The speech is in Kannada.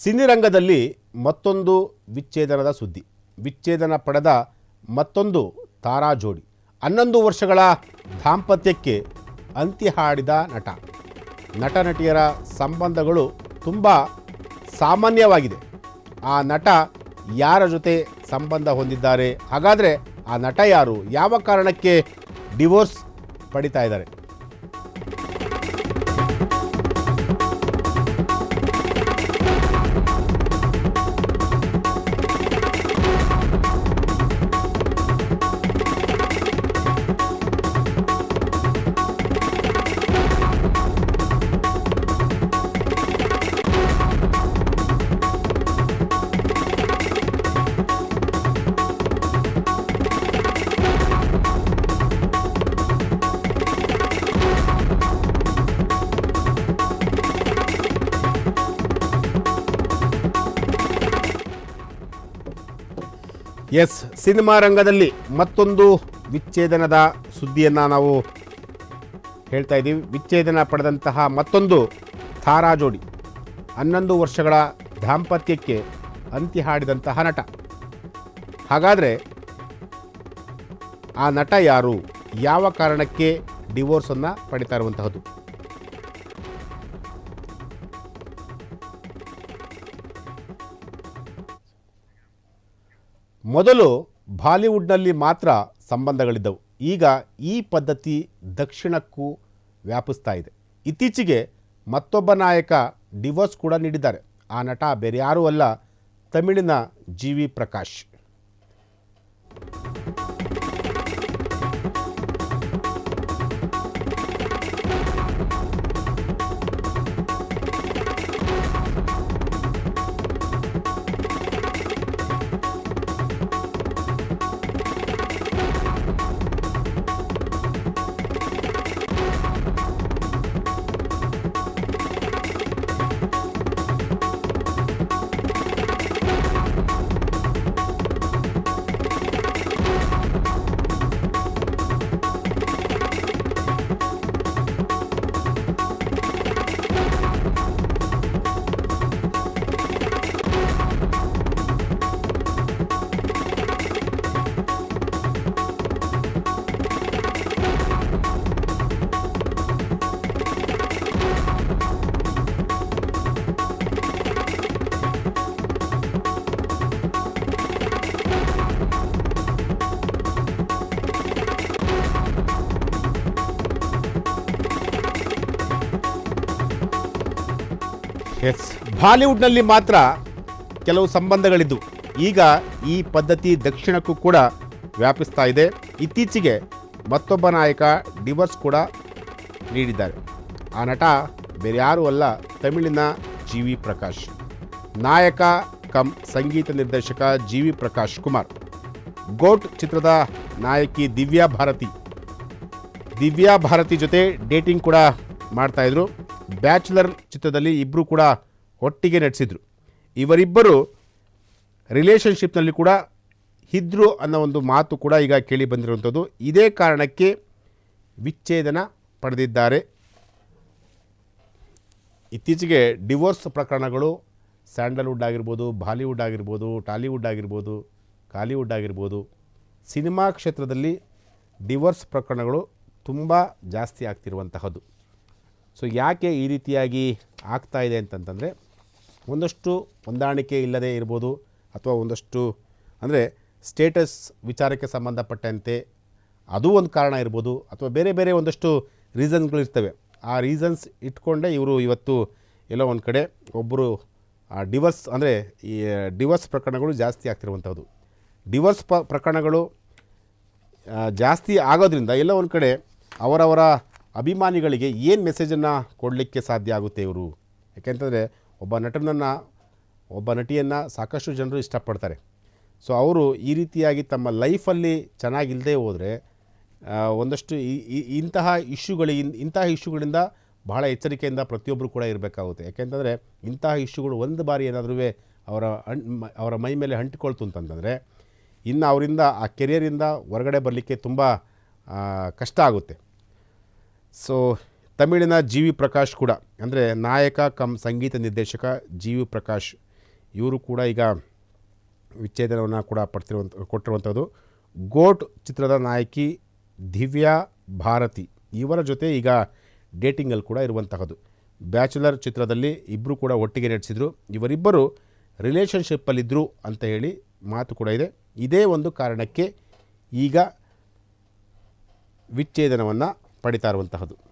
ಸಿನಿರಂಗದಲ್ಲಿ ಮತ್ತೊಂದು ವಿಚ್ಛೇದನದ ಸುದ್ದಿ. ವಿಚ್ಛೇದನ ಪಡೆದ ಮತ್ತೊಂದು ತಾರಾ ಜೋಡಿ 11 ವರ್ಷಗಳ ದಾಂಪತ್ಯಕ್ಕೆ ಅಂತ್ಯ ಹಾಡಿದ ನಟ ನಟಿಯರ ಸಂಬಂಧಗಳು ತುಂಬ ಸಾಮಾನ್ಯವಾಗಿದೆ. ಆ ನಟ ಯಾರ ಜೊತೆ ಸಂಬಂಧ ಹೊಂದಿದ್ದಾರೆ, ಹಾಗಾದರೆ ಆ ನಟ ಯಾರು, ಯಾವ ಕಾರಣಕ್ಕೆ ಡಿವೋರ್ಸ್ ಪಡಿತಾ ಇದ್ದಾರೆ? ಎಸ್, ಸಿನಿಮಾ ರಂಗದಲ್ಲಿ ಮತ್ತೊಂದು ವಿಚ್ಛೇದನದ ಸುದ್ದಿಯನ್ನು ನಾವು ಹೇಳ್ತಾ ಇದ್ದೀವಿ. ವಿಚ್ಛೇದನ ಪಡೆದಂತಹ ಮತ್ತೊಂದು ತಾರಾ ಜೋಡಿ 11 ವರ್ಷಗಳ ದಾಂಪತ್ಯಕ್ಕೆ ಅಂತ್ಯ ಹಾಡಿದಂತಹ ನಟ. ಹಾಗಾದರೆ ಆ ನಟ ಯಾರು, ಯಾವ ಕಾರಣಕ್ಕೆ ಡಿವೋರ್ಸನ್ನು ಪಡಿತಾ ಇರುವಂತಹದ್ದು? ಮೊದಲು ಬಾಲಿವುಡ್ನಲ್ಲಿ ಮಾತ್ರ ಸಂಬಂಧಗಳಿದ್ದವು. ಈಗ ಈ ಪದ್ಧತಿ ದಕ್ಷಿಣಕ್ಕೂ ವ್ಯಾಪಿಸ್ತಾ ಇದೆ. ಇತ್ತೀಚೆಗೆ ಮತ್ತೊಬ್ಬ ನಾಯಕ ಡಿವೋರ್ಸ್ ಕೂಡ ನೀಡಿದ್ದಾರೆ. ಆ ನಟ ಬೇರೆ ಯಾರೂ ಅಲ್ಲ, ತಮಿಳಿನ ಜಿ.ವಿ. ಪ್ರಕಾಶ್. ಎಸ್, ಬಾಲಿವುಡ್ನಲ್ಲಿ ಮಾತ್ರ ಕೆಲವು ಸಂಬಂಧಗಳಿದ್ದು ಈಗ ಈ ಪದ್ಧತಿ ದಕ್ಷಿಣಕ್ಕೂ ಕೂಡ ವ್ಯಾಪಿಸ್ತಾ ಇದೆ. ಇತ್ತೀಚೆಗೆ ಮತ್ತೊಬ್ಬ ನಾಯಕ ಡಿವೋರ್ಸ್ ಕೂಡ ನೀಡಿದ್ದಾರೆ. ಆ ನಟ ಬೇರೆ ಯಾರೂ ಅಲ್ಲ, ತಮಿಳಿನ ಜಿ.ವಿ. ಪ್ರಕಾಶ್. ನಾಯಕ ಕಮ್ ಸಂಗೀತ ನಿರ್ದೇಶಕ ಜಿ.ವಿ. ಪ್ರಕಾಶ್ ಕುಮಾರ್. ಗೋಟ್ ಚಿತ್ರದ ನಾಯಕಿ ದಿವ್ಯಾ ಭಾರತಿ ಜೊತೆ ಡೇಟಿಂಗ್ ಕೂಡ ಮಾಡ್ತಾಯಿದ್ರು. ಬ್ಯಾಚುಲರ್ ಚಿತ್ರದಲ್ಲಿ ಇಬ್ಬರು ಕೂಡ ಒಟ್ಟಿಗೆ ನಟಿಸಿದ್ರು. ಇವರಿಬ್ಬರು ರಿಲೇಷನ್ಶಿಪ್ನಲ್ಲಿ ಕೂಡ ಇದ್ರು ಅನ್ನೋ ಒಂದು ಮಾತು ಕೂಡ ಈಗ ಕೇಳಿ ಬಂದಿರುವಂಥದ್ದು. ಇದೇ ಕಾರಣಕ್ಕೆ ವಿಚ್ಛೇದನ ಪಡೆದಿದ್ದಾರೆ. ಇತ್ತೀಚೆಗೆ ಡಿವೋರ್ಸ್ ಪ್ರಕರಣಗಳು ಸ್ಯಾಂಡಲ್ವುಡ್ ಆಗಿರ್ಬೋದು, ಬಾಲಿವುಡ್ ಆಗಿರ್ಬೋದು, ಟಾಲಿವುಡ್ ಆಗಿರ್ಬೋದು, ಕಾಲಿವುಡ್ ಆಗಿರ್ಬೋದು, ಸಿನಿಮಾ ಕ್ಷೇತ್ರದಲ್ಲಿ ಡಿವೋರ್ಸ್ ಪ್ರಕರಣಗಳು ತುಂಬ ಜಾಸ್ತಿ ಆಗ್ತಿರುವಂತಹದ್ದು. ಸೊ ಯಾಕೆ ಈ ರೀತಿಯಾಗಿ ಆಗ್ತಾ ಇದೆ ಅಂತಂತಂದರೆ, ಒಂದಷ್ಟು ಹೊಂದಾಣಿಕೆ ಇಲ್ಲದೆ ಇರ್ಬೋದು, ಅಥವಾ ಒಂದಷ್ಟು ಅಂದರೆ ಸ್ಟೇಟಸ್ ವಿಚಾರಕ್ಕೆ ಸಂಬಂಧಪಟ್ಟಂತೆ ಅದು ಒಂದು ಕಾರಣ ಇರ್ಬೋದು, ಅಥವಾ ಬೇರೆ ಬೇರೆ ಒಂದಷ್ಟು ರೀಸನ್ಗಳಿರ್ತವೆ. ಆ ರೀಸನ್ಸ್ ಇಟ್ಕೊಂಡೇ ಇವರು ಇವತ್ತು ಎಲ್ಲೋ ಒಂದು ಕಡೆ ಒಬ್ಬರು ಡಿವೋರ್ಸ್ ಅಂದರೆ ಈ ಡಿವೋರ್ಸ್ ಪ್ರಕರಣಗಳು ಜಾಸ್ತಿ ಆಗ್ತಿರುವಂಥದ್ದು. ಡಿವೋರ್ಸ್ ಪ್ರಕರಣಗಳು ಜಾಸ್ತಿ ಆಗೋದ್ರಿಂದ ಎಲ್ಲೋ ಒಂದು ಕಡೆ ಅವರವರ ಅಭಿಮಾನಿಗಳಿಗೆ ಏನು ಮೆಸೇಜನ್ನು ಕೊಡಲಿಕ್ಕೆ ಸಾಧ್ಯ ಆಗುತ್ತೆ ಇವರು? ಯಾಕೆಂತಂದರೆ ಒಬ್ಬ ನಟಿಯನ್ನು ಸಾಕಷ್ಟು ಜನರು ಇಷ್ಟಪಡ್ತಾರೆ. ಸೊ ಅವರು ಈ ರೀತಿಯಾಗಿ ತಮ್ಮ ಲೈಫಲ್ಲಿ ಚೆನ್ನಾಗಿಲ್ಲದೆ ಹೋದರೆ ಒಂದಷ್ಟು ಇಂತಹ ಇಶ್ಯೂಗಳಿಂದ ಬಹಳ ಎಚ್ಚರಿಕೆಯಿಂದ ಪ್ರತಿಯೊಬ್ಬರು ಕೂಡ ಇರಬೇಕಾಗುತ್ತೆ. ಯಾಕೆಂತಂದರೆ ಇಂತಹ ಇಶ್ಯೂಗಳು ಒಂದು ಬಾರಿ ಏನಾದರೂ ಅವರ ಮೈ ಮೇಲೆ ಅಂಟಿಕೊಳ್ತು ಅಂತಂದರೆ ಇನ್ನು ಅವರಿಂದ ಆ ಕೆರಿಯರಿಂದ ಹೊರಗಡೆ ಬರಲಿಕ್ಕೆ ತುಂಬ ಕಷ್ಟ ಆಗುತ್ತೆ. So ತಮಿಳಿನ GV. ಪ್ರಕಾಶ್ ಕೂಡ ಅಂದರೆ ನಾಯಕ ಕಮ್ ಸಂಗೀತ ನಿರ್ದೇಶಕ ಜಿ.ವಿ. ಪ್ರಕಾಶ್ ಇವರು ಕೂಡ ಈಗ ವಿಚ್ಛೇದನವನ್ನು ಕೂಡ ಕೊಟ್ಟಿರುವಂಥದ್ದು. ಗೋಟ್ ಚಿತ್ರದ ನಾಯಕಿ ದಿವ್ಯಾ ಭಾರತಿ ಇವರ ಜೊತೆ ಈಗ ಡೇಟಿಂಗಲ್ಲಿ ಕೂಡ ಇರುವಂತಹದ್ದು. ಬ್ಯಾಚುಲರ್ ಚಿತ್ರದಲ್ಲಿ ಇಬ್ಬರು ಕೂಡ ಒಟ್ಟಿಗೆ ನಟಿಸಿದರು. ಇವರಿಬ್ಬರು ರಿಲೇಷನ್ಶಿಪ್ಪಲ್ಲಿದ್ದರು ಅಂತ ಹೇಳಿ ಮಾತು ಕೂಡ ಇದೆ. ಇದೇ ಒಂದು ಕಾರಣಕ್ಕೆ ಈಗ ವಿಚ್ಛೇದನವನ್ನು ಪಡಿತಾ ಇರುವಂತಹದ್ದು.